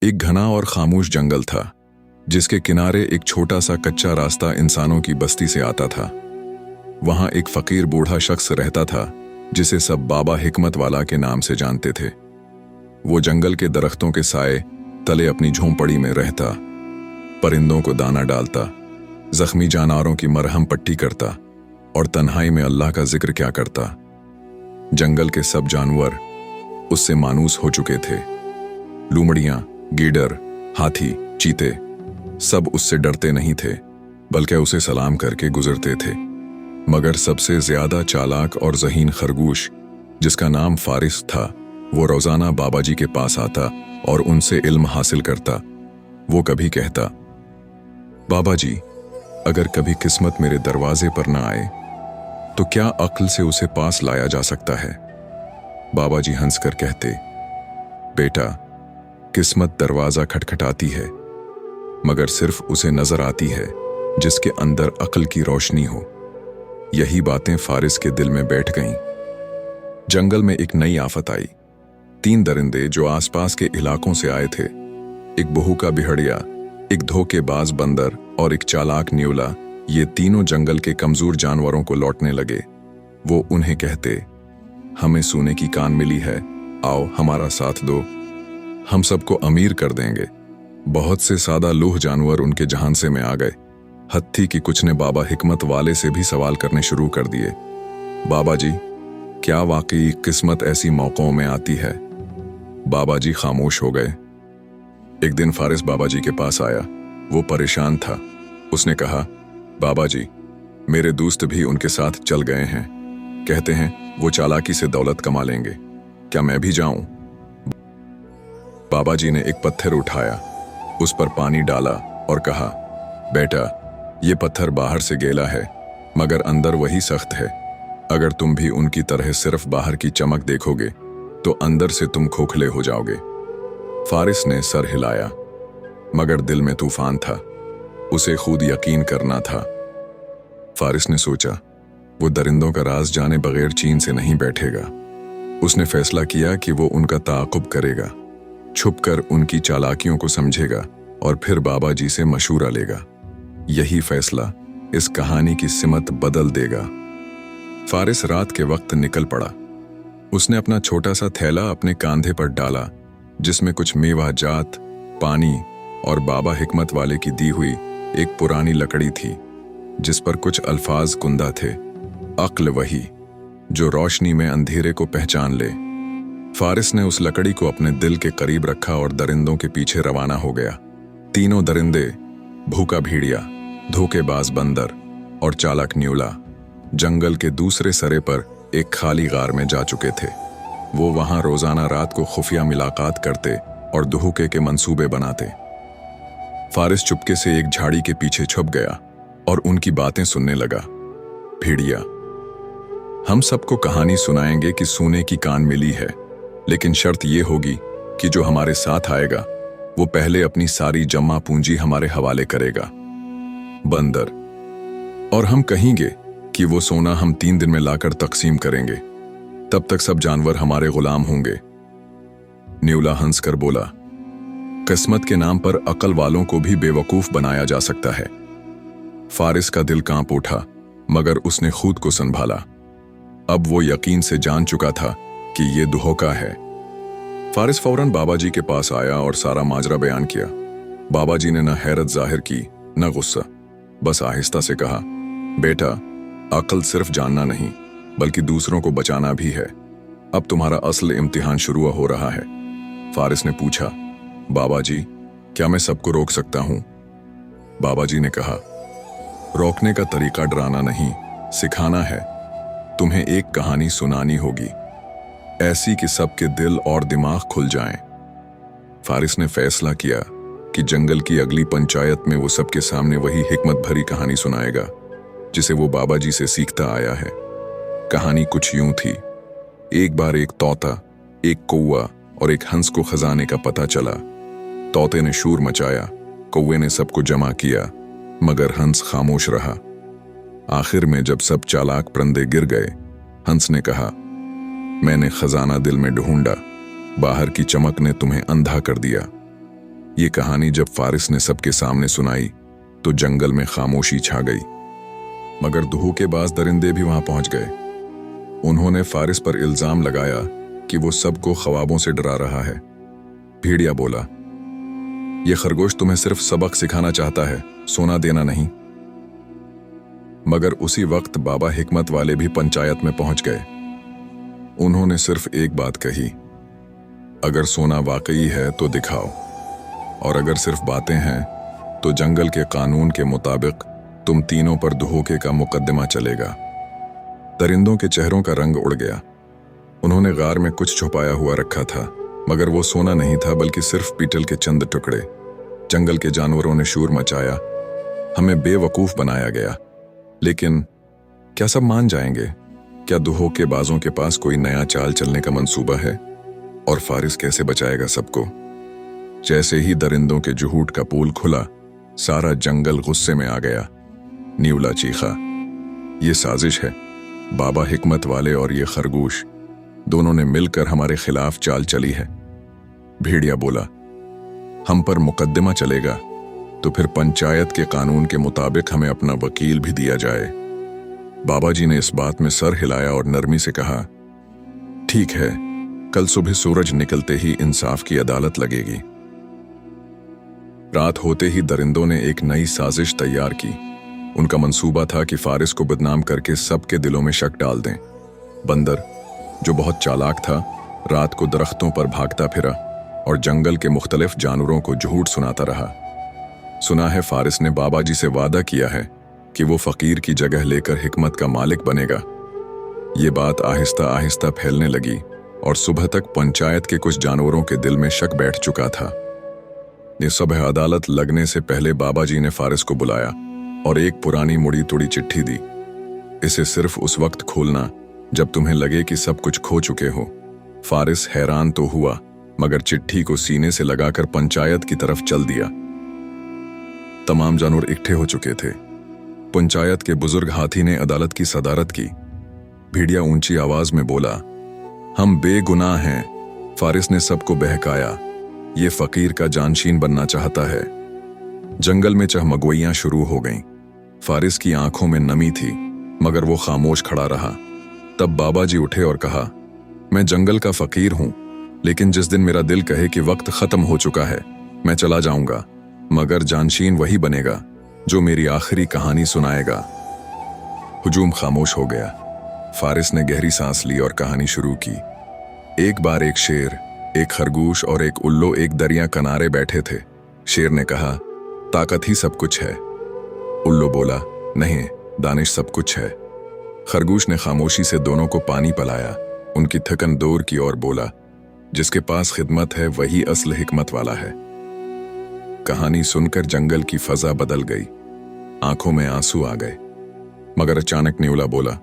एक घना और खामोश जंगल था जिसके किनारे एक छोटा सा कच्चा रास्ता इंसानों की बस्ती से आता था। वहां एक फकीर बूढ़ा शख्स रहता था जिसे सब बाबा हिकमत वाला के नाम से जानते थे। वो जंगल के दरख्तों के साए तले अपनी झोंपड़ी में रहता, परिंदों को दाना डालता, जख्मी जानवरों की मरहम पट्टी करता और तन्हाई में अल्लाह का जिक्र क्या करता। जंगल के सब जानवर उससे मानूस हो चुके थे। लूमड़ियां, गीडर, हाथी, चीते सब उससे डरते नहीं थे, बल्कि उसे सलाम करके गुजरते थे। मगर सबसे ज्यादा चालाक और ज़हीन खरगोश, जिसका नाम फारिस था, वो रोजाना बाबा जी के पास आता और उनसे इल्म हासिल करता। वो कभी कहता, बाबा जी, अगर कभी किस्मत मेरे दरवाजे पर ना आए तो क्या अक्ल से उसे पास लाया जा सकता है? बाबा जी हंसकर कहते, बेटा, किस्मत दरवाजा खटखटाती है, मगर सिर्फ उसे नजर आती है जिसके अंदर अक्ल की रोशनी हो। यही बातें फारिस के दिल में बैठ गईं। जंगल में एक नई आफत आई। 3 दरिंदे जो आसपास के इलाकों से आए थे, एक बहूका बिहड़िया, एक धोखेबाज बंदर और एक चालाक न्योला, ये तीनों जंगल के कमजोर जानवरों को लौटने लगे। वो उन्हें कहते, हमें सोने की कान मिली है, आओ हमारा साथ दो, हम सबको अमीर कर देंगे। बहुत से सादा लूह जानवर उनके जहांसे में आ गए। हद थी कि कुछ ने बाबा हिकमत वाले से भी सवाल करने शुरू कर दिए, बाबा जी, क्या वाकई किस्मत ऐसी मौकों में आती है? बाबा जी खामोश हो गए। एक दिन फारिस बाबा जी के पास आया। वो परेशान था। उसने कहा, बाबा जी, मेरे दोस्त भी उनके साथ चल गए हैं। कहते हैं वो चालाकी से दौलत कमा लेंगे, क्या मैं भी जाऊं? बाबा जी ने एक पत्थर उठाया, उस पर पानी डाला और कहा, बेटा, ये पत्थर बाहर से गीला है मगर अंदर वही सख्त है। अगर तुम भी उनकी तरह सिर्फ बाहर की चमक देखोगे तो अंदर से तुम खोखले हो जाओगे। फारिस ने सर हिलाया, मगर दिल में तूफान था। उसे खुद यकीन करना था। फारिस ने सोचा, वो दरिंदों का राज जाने बगैर चीन से नहीं बैठेगा। उसने फैसला किया कि वो उनका ताक़ुब करेगा, छुपकर उनकी चालाकियों को समझेगा और फिर बाबा जी से मशूरा लेगा। यही फैसला इस कहानी की सिमत बदल देगा। फारिस रात के वक्त निकल पड़ा। उसने अपना छोटा सा थैला अपने कांधे पर डाला, जिसमें कुछ मेवा जात, पानी और बाबा हिकमत वाले की दी हुई एक पुरानी लकड़ी थी, जिस पर कुछ अल्फाज कुंदा थे, अक्ल वही जो रोशनी में अंधेरे को पहचान ले। फारिस ने उस लकड़ी को अपने दिल के करीब रखा और दरिंदों के पीछे रवाना हो गया। तीनों दरिंदे, भूखा भेड़िया, धोखेबाज बंदर और चालाक न्योला, जंगल के दूसरे सरे पर एक खाली गार में जा चुके थे। वो वहां रोजाना रात को खुफिया मुलाकात करते और धोखे के मंसूबे बनाते। फारिस चुपके से एक झाड़ी के पीछे छुप गया और उनकी बातें सुनने लगा। भेड़िया, हम सबको कहानी सुनाएंगे कि सोने की कान मिली है, लेकिन शर्त यह होगी कि जो हमारे साथ आएगा वो पहले अपनी सारी जमा पूंजी हमारे हवाले करेगा। बंदर, और हम कहेंगे कि वो सोना हम 3 दिन में लाकर तकसीम करेंगे, तब तक सब जानवर हमारे गुलाम होंगे। न्योला हंसकर बोला, किस्मत के नाम पर अकल वालों को भी बेवकूफ बनाया जा सकता है। फारिस का दिल कांप उठा, मगर उसने खुद को संभाला। अब वो यकीन से जान चुका था कि ये धोखा है। फारिस फौरन बाबा जी के पास आया और सारा माजरा बयान किया। बाबा जी ने न हैरत जाहिर की न गुस्सा, बस आहिस्ता से कहा, बेटा, अक्ल सिर्फ जानना नहीं बल्कि दूसरों को बचाना भी है। अब तुम्हारा असल इम्तिहान शुरू हो रहा है। फारिस ने पूछा, बाबा जी, क्या मैं सबको रोक सकता हूं? बाबा जी ने कहा, रोकने का तरीका डराना नहीं, सिखाना है। तुम्हें एक कहानी सुनानी होगी, ऐसी कि सबके दिल और दिमाग खुल जाएं। फारिस ने फैसला किया कि जंगल की अगली पंचायत में वो सबके सामने वही हिकमत भरी कहानी सुनाएगा जिसे वो बाबा जी से सीखता आया है। कहानी कुछ यूं थी। एक बार एक तोता, एक कौवा और एक हंस को खजाने का पता चला। तोते ने शोर मचाया, कौवे ने सबको जमा किया, मगर हंस खामोश रहा। आखिर में जब सब चालाक परिंदे गिर गए, हंस ने कहा, मैंने खजाना दिल में ढूंढा, बाहर की चमक ने तुम्हें अंधा कर दिया। ये कहानी जब फारिस ने सबके सामने सुनाई तो जंगल में खामोशी छा गई, मगर दुहू के बाज दरिंदे भी वहां पहुंच गए। उन्होंने फारिस पर इल्जाम लगाया कि वो सबको ख्वाबों से डरा रहा है। भेड़िया बोला, ये खरगोश तुम्हें सिर्फ सबक सिखाना चाहता है, सोना देना नहीं। मगर उसी वक्त बाबा हिकमत वाले भी पंचायत में पहुंच गए। उन्होंने सिर्फ एक बात कही, अगर सोना वाकई है तो दिखाओ, और अगर सिर्फ बातें हैं तो जंगल के कानून के मुताबिक तुम तीनों पर धोखे का मुकदमा चलेगा। दरिंदों के चेहरों का रंग उड़ गया। उन्होंने गार में कुछ छुपाया हुआ रखा था, मगर वो सोना नहीं था बल्कि सिर्फ पीतल के चंद टुकड़े। जंगल के जानवरों ने शोर मचाया, हमें बेवकूफ बनाया गया। लेकिन क्या सब मान जाएंगे? क्या धोखे बाजों के पास कोई नया चाल चलने का मंसूबा है? और फारिस कैसे बचाएगा सबको? जैसे ही दरिंदों के जुहूट का पोल खुला, सारा जंगल गुस्से में आ गया। न्यूला चीखा, ये साजिश है। बाबा हिकमत वाले और ये खरगोश दोनों ने मिलकर हमारे खिलाफ चाल चली है। भेड़िया बोला, हम पर मुकदमा चलेगा तो फिर पंचायत के कानून के मुताबिक हमें अपना वकील भी दिया जाए। बाबा जी ने इस बात में सर हिलाया और नरमी से कहा, ठीक है, कल सुबह सूरज निकलते ही इंसाफ की अदालत लगेगी। रात होते ही दरिंदों ने एक नई साजिश तैयार की। उनका मंसूबा था कि फारिस को बदनाम करके सबके दिलों में शक डाल दें। बंदर, जो बहुत चालाक था, रात को दरख्तों पर भागता फिरा और जंगल के मुख्तलिफ जानवरों को झूठ सुनाता रहा। सुना है फारिस ने बाबा जी से वादा किया है कि वो फकीर की जगह लेकर हिकमत का मालिक बनेगा। ये बात आहिस्ता आहिस्ता फैलने लगी और सुबह तक पंचायत के कुछ जानवरों के दिल में शक बैठ चुका था। ये सुबह अदालत लगने से पहले बाबा जी ने फारिस को बुलाया और एक पुरानी मुड़ी तुड़ी चिट्ठी दी। इसे सिर्फ उस वक्त खोलना जब तुम्हें लगे कि सब कुछ खो चुके हो। फारिस हैरान तो हुआ, मगर चिट्ठी को सीने से लगाकर पंचायत की तरफ चल दिया। तमाम जानवर इकट्ठे हो चुके थे। पंचायत के बुजुर्ग हाथी ने अदालत की सदारत की। भेड़िया ऊंची आवाज में बोला, हम बेगुनाह हैं। फारिस ने सबको बहकाया, ये फकीर का जानशीन बनना चाहता है। जंगल में चहमगोइयां शुरू हो गईं। फारिस की आंखों में नमी थी, मगर वो खामोश खड़ा रहा। तब बाबा जी उठे और कहा, मैं जंगल का फकीर हूं, लेकिन जिस दिन मेरा दिल कहे कि वक्त खत्म हो चुका है, मैं चला जाऊंगा, मगर जानशीन वही बनेगा जो मेरी आखिरी कहानी सुनाएगा। हुजूम खामोश हो गया। फारिस ने गहरी सांस ली और कहानी शुरू की। एक बार एक शेर, एक खरगोश और एक उल्लू एक दरिया किनारे बैठे थे। शेर ने कहा, ताकत ही सब कुछ है। उल्लू बोला, नहीं, दानिश सब कुछ है। खरगोश ने खामोशी से दोनों को पानी पिलाया, उनकी थकन दूर की और बोला, जिसके पास खिदमत है वही असल हिकमत वाला है। कहानी सुनकर जंगल की फजा बदल गई। आंखों में आंसू आ गए। मगर अचानक न्यूला बोला,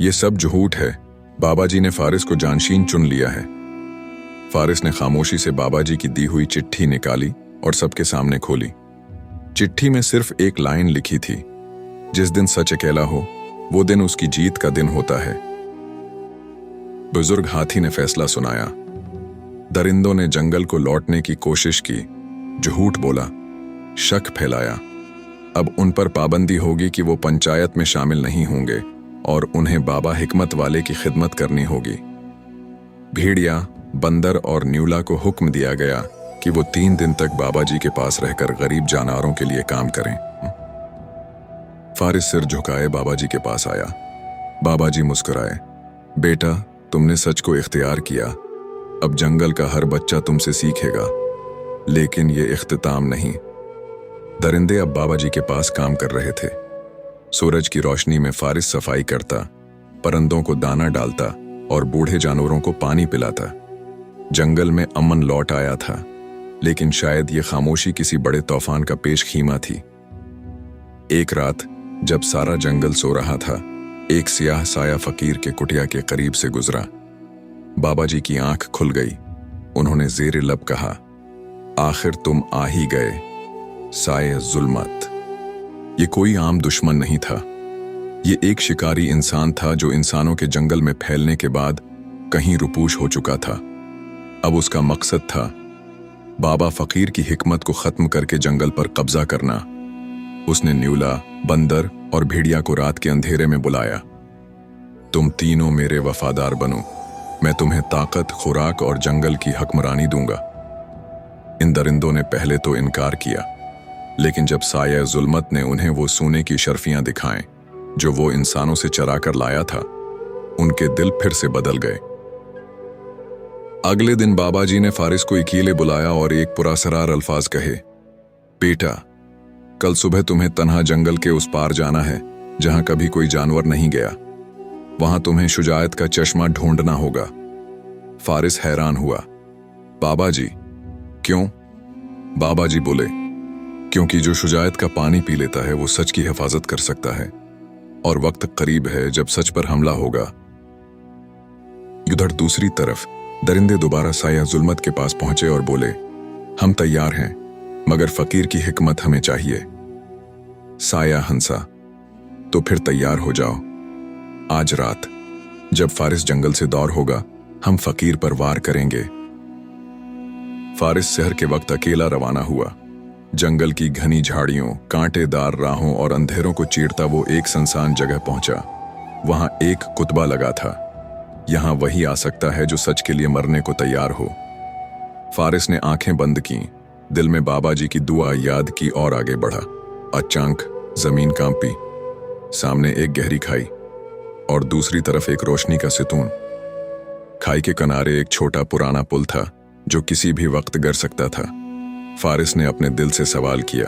ये सब झूठ है। बाबा जी ने फारिस को जानशीन चुन लिया है। फारिस ने खामोशी से बाबा जी की दी हुई चिट्ठी निकाली और सबके सामने खोली। चिट्ठी में सिर्फ एक लाइन लिखी थी, जिस दिन सच अकेला हो वो दिन उसकी जीत का दिन होता है। बुजुर्ग हाथी ने फैसला सुनाया। दरिंदों ने जंगल को लौटने की कोशिश की, झूठ बोला, शक फैलाया। अब उन पर पाबंदी होगी कि वो पंचायत में शामिल नहीं होंगे और उन्हें बाबा हिकमत वाले की खिदमत करनी होगी। भेड़िया, बंदर और न्यूला को हुक्म दिया गया कि वो 3 दिन तक बाबा जी के पास रहकर गरीब जानवरों के लिए काम करें। फारिस सिर झुकाए बाबा जी के पास आया। बाबा जी मुस्कुराए, बेटा, तुमने सच को इख्तियार किया। अब जंगल का हर बच्चा तुमसे सीखेगा, लेकिन ये इख्तिताम नहीं। दरिंदे अब बाबा जी के पास काम कर रहे थे। सूरज की रोशनी में फारिस सफाई करता, परिंदों को दाना डालता और बूढ़े जानवरों को पानी पिलाता। जंगल में अमन लौट आया था, लेकिन शायद ये खामोशी किसी बड़े तूफान का पेश खीमा थी। एक रात जब सारा जंगल सो रहा था, एक सियाह साया फकीर के कुटिया के करीब से गुजरा। बाबा जी की आंख खुल गई। उन्होंने ज़ेरे लब कहा, आखिर तुम आ ही गए, साये जुल्मत। ये कोई आम दुश्मन नहीं था। ये एक शिकारी इंसान था जो इंसानों के जंगल में फैलने के बाद कहीं रुपूश हो चुका था। अब उसका मकसद था बाबा फकीर की हिकमत को खत्म करके जंगल पर कब्जा करना। उसने न्यूला, बंदर और भेड़िया को रात के अंधेरे में बुलाया। तुम तीनों मेरे वफादार बनो, मैं तुम्हें ताकत, खुराक और जंगल की हुक्मरानी दूंगा। इन दरिंदों ने पहले तो इनकार किया, लेकिन जब साया जुल्मत ने उन्हें वो सोने की शर्फियां दिखाएं जो वो इंसानों से चरा कर लाया था, उनके दिल फिर से बदल गए। अगले दिन बाबा जी ने फारिस को अकेले बुलाया और एक पुरअसरार अल्फाज कहे, बेटा, कल सुबह तुम्हें तन्हा जंगल के उस पार जाना है जहां कभी कोई जानवर नहीं गया। वहां तुम्हें शुजायत का चश्मा ढूंढना होगा। फारिस हैरान हुआ। बाबा जी, क्यों? बाबा जी बोले, क्योंकि जो शुजायत का पानी पी लेता है वो सच की हिफाजत कर सकता है, और वक्त करीब है जब सच पर हमला होगा। उधर दूसरी तरफ दरिंदे दोबारा साया जुल्मत के पास पहुंचे और बोले, हम तैयार हैं, मगर फकीर की हिकमत हमें चाहिए। साया हंसा, तो फिर तैयार हो जाओ। आज रात जब फारिस जंगल से दौर होगा, हम फकीर पर वार करेंगे। फारिस शहर के वक्त अकेला रवाना हुआ। जंगल की घनी झाड़ियों, कांटेदार राहों और अंधेरों को चीरता वो एक सुनसान जगह पहुंचा। वहां एक कुतबा लगा था, यहां वही आ सकता है जो सच के लिए मरने को तैयार हो। फारिस ने आंखें बंद की, दिल में बाबा जी की दुआ याद की और आगे बढ़ा। अचानक जमीन कांपी। सामने एक गहरी खाई और दूसरी तरफ एक रोशनी का सितून। खाई के किनारे एक छोटा पुराना पुल था जो किसी भी वक्त गिर सकता था। फारिस ने अपने दिल से सवाल किया,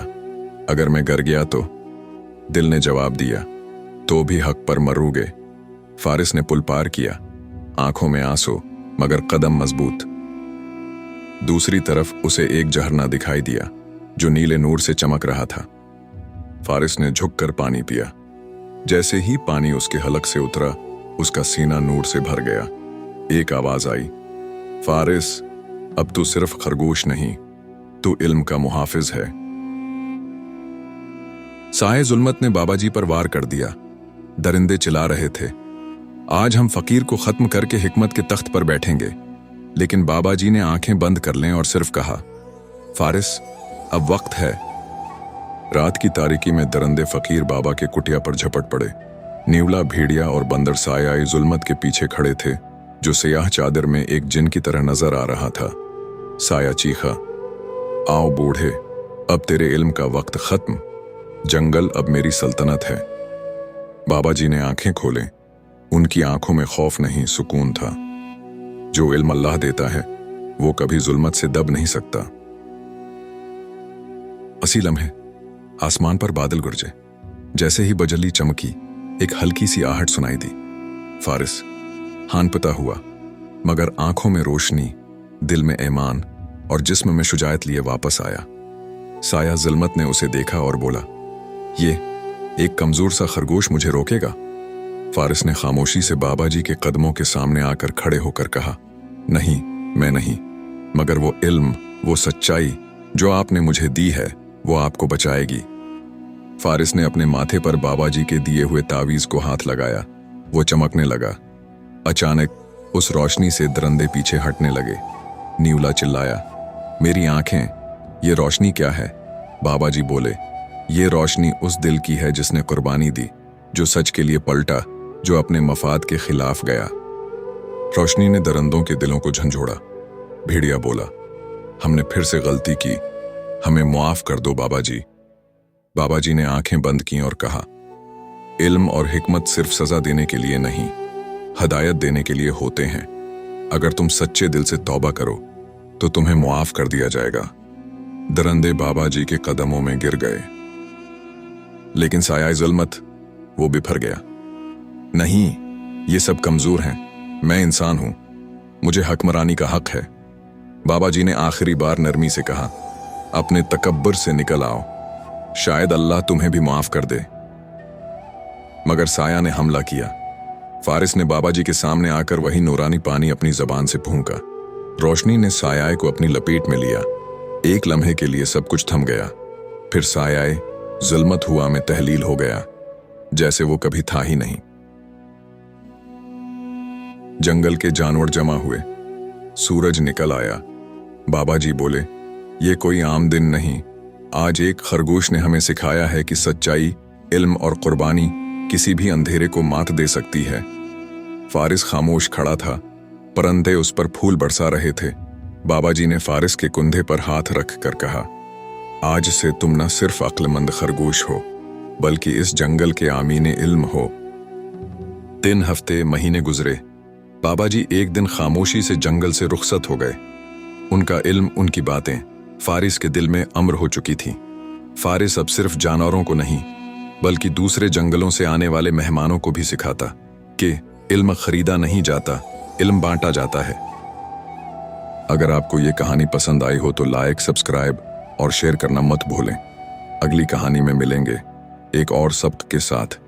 अगर मैं गिर गया तो? दिल ने जवाब दिया, तो भी हक पर मरोगे। फारिस ने पुल पार किया, आंखों में आंसू मगर कदम मजबूत। दूसरी तरफ उसे एक झरना दिखाई दिया जो नीले नूर से चमक रहा था। फारिस ने झुककर पानी पिया। जैसे ही पानी उसके हलक से उतरा, उसका सीना नूर से भर गया। एक आवाज आई, फारिस, अब तू सिर्फ खरगोश नहीं, तू इल्म का मुहाफिज है। साए जुल्मत ने बाबा जी पर वार कर दिया। दरिंदे चिल्ला रहे थे, आज हम फकीर को खत्म करके हिकमत के तख्त पर बैठेंगे। लेकिन बाबा जी ने आंखें बंद कर लें और सिर्फ कहा, फारिस, अब वक्त है। रात की तारीकी में दरिंदे फकीर बाबा के कुटिया पर झपट पड़े। न्यूला, भेड़िया और बंदर साया जुल्मत के पीछे खड़े थे, जो सियाह चादर में एक जिन की तरह नजर आ रहा था। साया चीखा, आओ बूढ़े, अब तेरे इल्म का वक्त खत्म, जंगल अब मेरी सल्तनत है। बाबा जी ने आंखें खोले। उनकी आंखों में खौफ नहीं, सुकून था। जो इल्म अल्लाह देता है वो कभी जुल्मत से दब नहीं सकता। उसी लम्हे आसमान पर बादल गरजे। जैसे ही बजली चमकी, एक हल्की सी आहट सुनाई दी। फारिस हानपता हुआ, मगर आंखों में रोशनी, दिल में ईमान और जिस्म में शुजायत लिए वापस आया। साया जुल्मत ने उसे देखा और बोला, ये एक कमजोर सा खरगोश मुझे रोकेगा? फारिस ने खामोशी से बाबा जी के कदमों के सामने आकर खड़े होकर कहा, नहीं, मैं नहीं, मगर वो इल्म, वो सच्चाई जो आपने मुझे दी है, वो आपको बचाएगी। फारिस ने अपने माथे पर बाबा जी के दिए हुए तावीज को हाथ लगाया। वो चमकने लगा। अचानक उस रोशनी से दरिंदे पीछे हटने लगे। न्यूला चिल्लाया, मेरी आंखें, ये रोशनी क्या है? बाबा जी बोले, ये रोशनी उस दिल की है जिसने कुर्बानी दी, जो सच के लिए पलटा, जो अपने मफाद के खिलाफ गया। रोशनी ने दरिंदों के दिलों को झंझोड़ा। भेड़िया बोला, हमने फिर से गलती की, हमें मुआफ कर दो बाबा जी। बाबा जी ने आंखें बंद की और कहा, इल्म और हिकमत सिर्फ सजा देने के लिए नहीं, हदायत देने के लिए होते हैं। अगर तुम सच्चे दिल से तौबा करो तो तुम्हें मुआफ कर दिया जाएगा। दरिंदे बाबा जी के कदमों में गिर गए। लेकिन साया जुल्मत, वो बिफर गया। नहीं, ये सब कमजोर हैं, मैं इंसान हूं, मुझे हुक्मरानी का हक है। बाबा जी ने आखिरी बार नरमी से कहा, अपने तकब्बर से निकल आओ, शायद अल्लाह तुम्हें भी माफ कर दे। मगर साया ने हमला किया। फारिस ने बाबा जी के सामने आकर वही नूरानी पानी अपनी जबान से फूंका। रोशनी ने साया को अपनी लपेट में लिया। एक लम्हे के लिए सब कुछ थम गया। फिर साया जुल्मत हुआ में तहलील हो गया, जैसे वो कभी था ही नहीं। जंगल के जानवर जमा हुए। सूरज निकल आया। बाबा जी बोले, ये कोई आम दिन नहीं, आज एक खरगोश ने हमें सिखाया है कि सच्चाई, इल्म और कुर्बानी किसी भी अंधेरे को मात दे सकती है। फारिस खामोश खड़ा था, परंदे उस पर फूल बरसा रहे थे। बाबा जी ने फारिस के कंधे पर हाथ रख कर कहा, आज से तुम न सिर्फ अक्लमंद खरगोश हो, बल्कि इस जंगल के आमीने इल्म हो। 3 हफ्ते महीने गुजरे। बाबा जी एक दिन खामोशी से जंगल से रुखसत हो गए। उनका इल्म, उनकी बातें फारिस के दिल में अम्र हो चुकी थी। फारिस अब सिर्फ जानवरों को नहीं, बल्कि दूसरे जंगलों से आने वाले मेहमानों को भी सिखाता कि इल्म खरीदा नहीं जाता, इल्म बांटा जाता है। अगर आपको ये कहानी पसंद आई हो तो लाइक, सब्सक्राइब और शेयर करना मत भूलें। अगली कहानी में मिलेंगे एक और सबक के साथ।